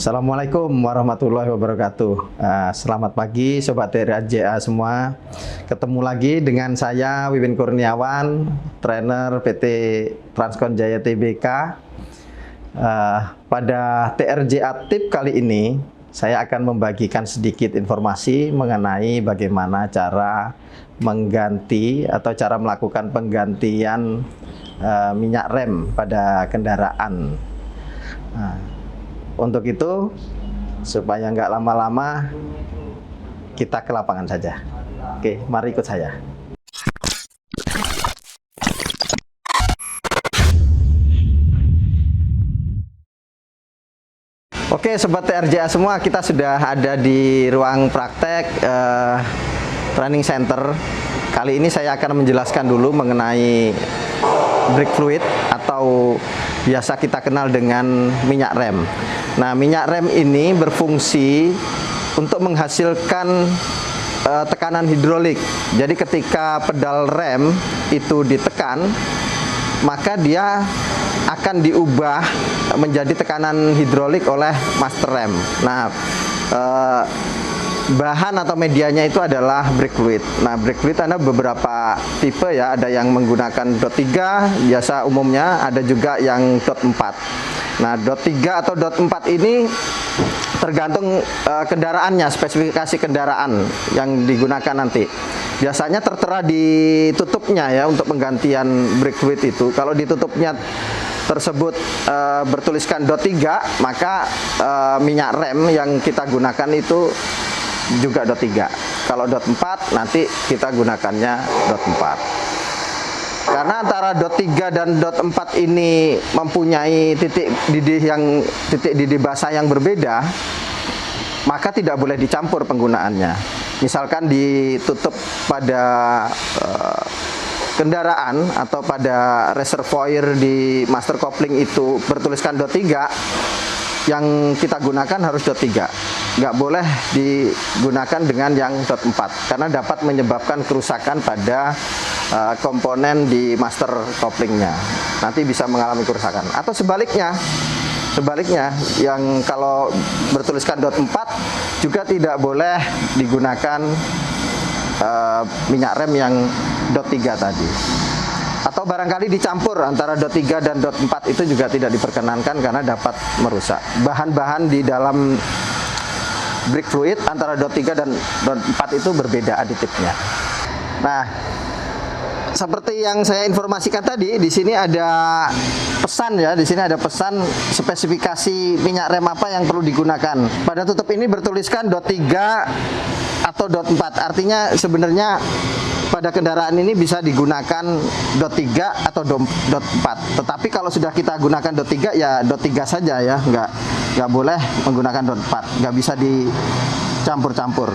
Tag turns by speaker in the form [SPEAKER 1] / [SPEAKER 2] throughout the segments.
[SPEAKER 1] Assalamualaikum warahmatullahi wabarakatuh. Selamat pagi Sobat TRJA semua. Ketemu lagi dengan saya Wiwin Kurniawan, trainer PT Transkon Jaya Tbk. Pada TRJA Tip kali ini, saya akan membagikan sedikit informasi mengenai bagaimana cara mengganti atau cara melakukan penggantian minyak rem pada kendaraan. Untuk itu, supaya nggak lama-lama, kita ke lapangan saja. Oke, mari ikut saya. Oke, Sobat TRJA semua, kita sudah ada di ruang praktek training center. Kali ini saya akan menjelaskan dulu mengenai brake fluid atau biasa kita kenal dengan minyak rem. Nah, minyak rem ini berfungsi untuk menghasilkan tekanan hidrolik. Jadi ketika pedal rem itu ditekan, maka dia akan diubah menjadi tekanan hidrolik oleh master rem. Nah, bahan atau medianya itu adalah brake fluid. Nah, brake fluid ada beberapa tipe ya, ada yang menggunakan dot 3 biasa umumnya, ada juga yang dot 4. Nah, dot 3 atau dot 4 ini tergantung kendaraannya, spesifikasi kendaraan yang digunakan nanti. Biasanya tertera di tutupnya ya untuk penggantian brake fluid itu. Kalau di tutupnya tersebut bertuliskan dot 3, maka minyak rem yang kita gunakan itu juga dot 3. Kalau dot 4 nanti kita gunakannya dot 4. Karena antara dot 3 dan dot 4 ini mempunyai titik didih basah yang berbeda, maka tidak boleh dicampur penggunaannya. Misalkan ditutup pada kendaraan atau pada reservoir di master coupling itu bertuliskan dot 3, yang kita gunakan harus dot 3. Nggak boleh digunakan dengan yang dot 4 karena dapat menyebabkan kerusakan pada komponen di master couplingnya. Nanti bisa mengalami kerusakan. Atau sebaliknya yang kalau bertuliskan dot 4 juga tidak boleh digunakan minyak rem yang dot 3 tadi. Atau barangkali dicampur antara dot 3 dan dot 4 itu juga tidak diperkenankan karena dapat merusak. Bahan-bahan di dalam brake fluid antara dot 3 dan dot 4 itu berbeda aditifnya. Nah, seperti yang saya informasikan tadi, di sini ada pesan ya, di sini ada pesan spesifikasi minyak rem apa yang perlu digunakan. Pada tutup ini bertuliskan dot 3 atau dot 4. Artinya sebenarnya pada kendaraan ini bisa digunakan dot 3 atau dot 4. Tetapi kalau sudah kita gunakan dot 3 ya dot 3 saja ya, nggak boleh menggunakan dot 4, nggak bisa dicampur-campur.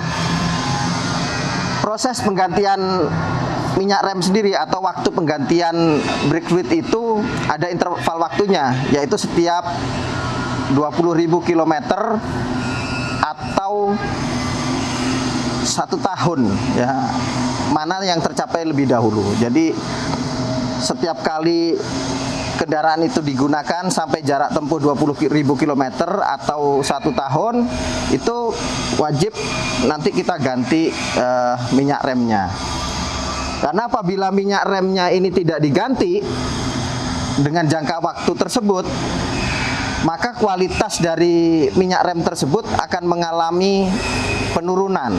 [SPEAKER 1] Proses penggantian minyak rem sendiri atau waktu penggantian brake fluid itu ada interval waktunya, yaitu setiap 20.000 km atau 1 tahun ya, mana yang tercapai lebih dahulu. Jadi setiap kali kendaraan itu digunakan sampai jarak tempuh 20.000 km atau 1 tahun, itu wajib nanti kita ganti minyak remnya. Karena apabila minyak remnya ini tidak diganti dengan jangka waktu tersebut, maka kualitas dari minyak rem tersebut akan mengalami penurunan.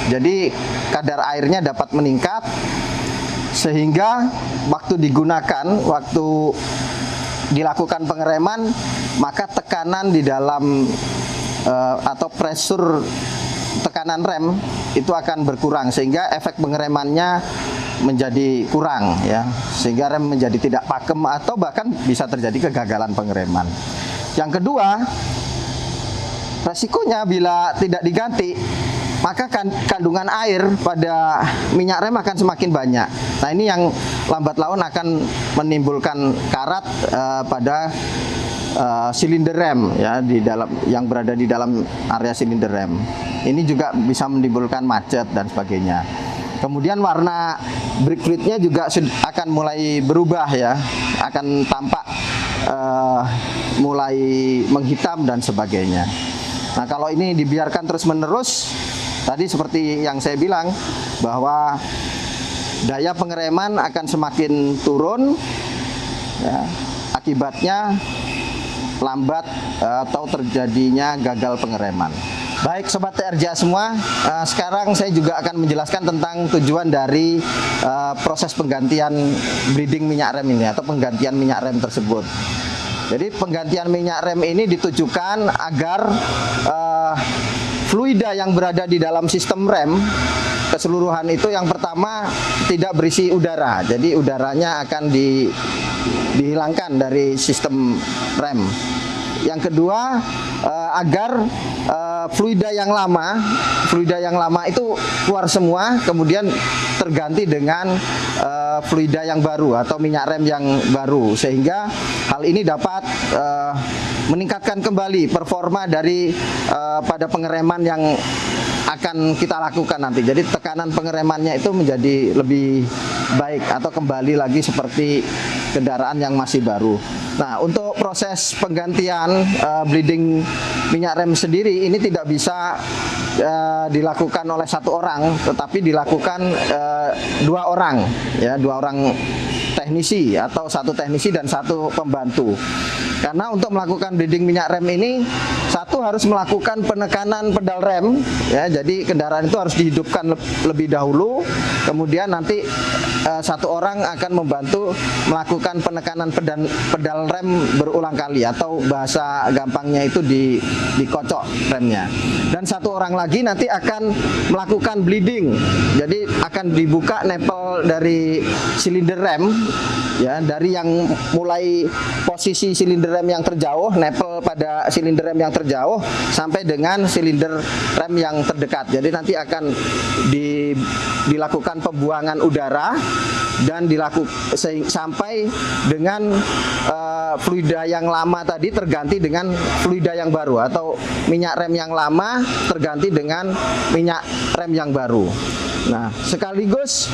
[SPEAKER 1] Jadi kadar airnya dapat meningkat sehingga waktu digunakan, waktu dilakukan pengereman, maka tekanan di dalam atau pressure tekanan rem itu akan berkurang sehingga efek pengeremannya menjadi kurang ya, sehingga rem menjadi tidak pakem atau bahkan bisa terjadi kegagalan pengereman. Yang kedua, resikonya bila tidak diganti, maka kandungan air pada minyak rem akan semakin banyak. Nah, ini yang lambat laun akan menimbulkan karat pada silinder rem ya, di dalam yang berada di dalam area silinder rem. Ini juga bisa menimbulkan macet dan sebagainya. Kemudian warna brake fluidnya juga akan mulai berubah ya, akan tampak mulai menghitam dan sebagainya. Nah, kalau ini dibiarkan terus-menerus, tadi seperti yang saya bilang bahwa daya pengereman akan semakin turun, ya, akibatnya lambat atau terjadinya gagal pengereman. Baik Sobat TRJA semua, sekarang saya juga akan menjelaskan tentang tujuan dari proses penggantian bleeding minyak rem ini atau penggantian minyak rem tersebut. Jadi penggantian minyak rem ini ditujukan agar fluida yang berada di dalam sistem rem keseluruhan itu yang pertama tidak berisi udara. Jadi udaranya akan dihilangkan dari sistem rem. Yang kedua, agar fluida yang lama itu keluar semua, kemudian terganti dengan fluida yang baru atau minyak rem yang baru, sehingga hal ini dapat meningkatkan kembali performa dari pada pengereman yang akan kita lakukan nanti. Jadi tekanan pengeremannya itu menjadi lebih baik atau kembali lagi seperti kendaraan yang masih baru. Nah, untuk proses penggantian bleeding minyak rem sendiri ini tidak bisa dilakukan oleh satu orang, tetapi dilakukan dua orang, ya, dua orang teknisi atau satu teknisi dan satu pembantu. Karena untuk melakukan bleeding minyak rem ini, satu harus melakukan penekanan pedal rem, ya, jadi kendaraan itu harus dihidupkan lebih dahulu, kemudian nanti satu orang akan membantu melakukan penekanan pedal rem berulang kali, atau bahasa gampangnya itu dikocok remnya. Dan satu orang lagi nanti akan melakukan bleeding, jadi akan dibuka nepel dari silinder rem, ya, dari yang mulai posisi silinder rem yang terjauh, nepel pada silinder rem yang terjauh sampai dengan silinder rem yang terdekat. Jadi nanti akan dilakukan pembuangan udara dan sampai dengan fluida yang lama tadi terganti dengan fluida yang baru, atau minyak rem yang lama terganti dengan minyak rem yang baru. Nah, sekaligus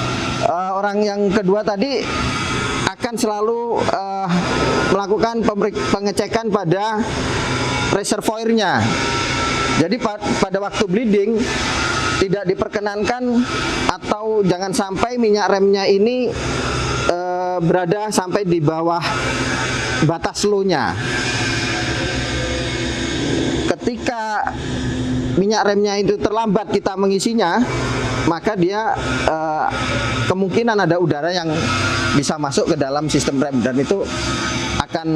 [SPEAKER 1] orang yang kedua tadi akan selalu melakukan pengecekan pada reservoirnya. Jadi pada waktu bleeding tidak diperkenankan atau jangan sampai minyak remnya ini berada sampai di bawah batas low-nya. Ketika minyak remnya itu terlambat kita mengisinya, maka dia kemungkinan ada udara yang bisa masuk ke dalam sistem rem, dan itu akan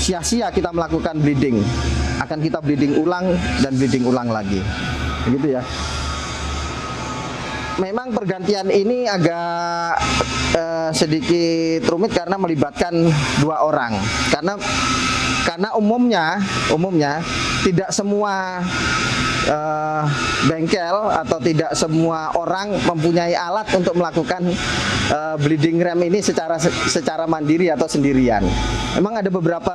[SPEAKER 1] sia-sia kita melakukan bleeding. Akan kita bleeding ulang dan bleeding ulang lagi. Begitu ya. Memang pergantian ini agak sedikit rumit karena melibatkan dua orang. Karena umumnya tidak semua bengkel atau tidak semua orang mempunyai alat untuk melakukan bleeding rem ini secara mandiri atau sendirian. Memang ada beberapa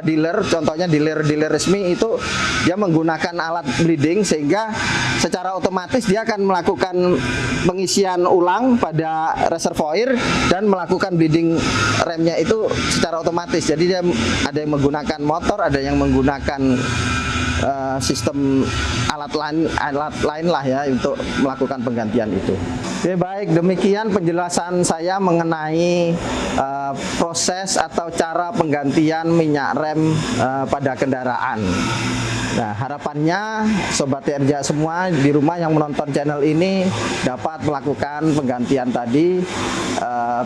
[SPEAKER 1] dealer, contohnya dealer resmi itu dia menggunakan alat bleeding, sehingga secara otomatis dia akan melakukan pengisian ulang pada reservoir dan melakukan bleeding remnya itu secara otomatis. Jadi dia ada yang menggunakan motor, ada yang menggunakan sistem alat lain lah ya untuk melakukan penggantian itu. Oke, baik, demikian penjelasan saya mengenai proses atau cara penggantian minyak rem pada kendaraan. Nah, harapannya Sobat TRJA semua di rumah yang menonton channel ini dapat melakukan penggantian tadi,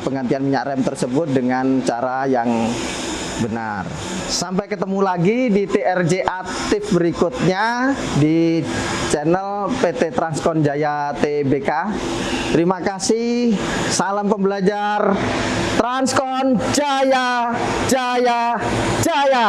[SPEAKER 1] penggantian minyak rem tersebut dengan cara yang benar. Sampai ketemu lagi di TRJA Tips berikutnya di channel PT Transkon Jaya Tbk. Terima kasih, salam pembelajar, Transkon Jaya, Jaya, Jaya.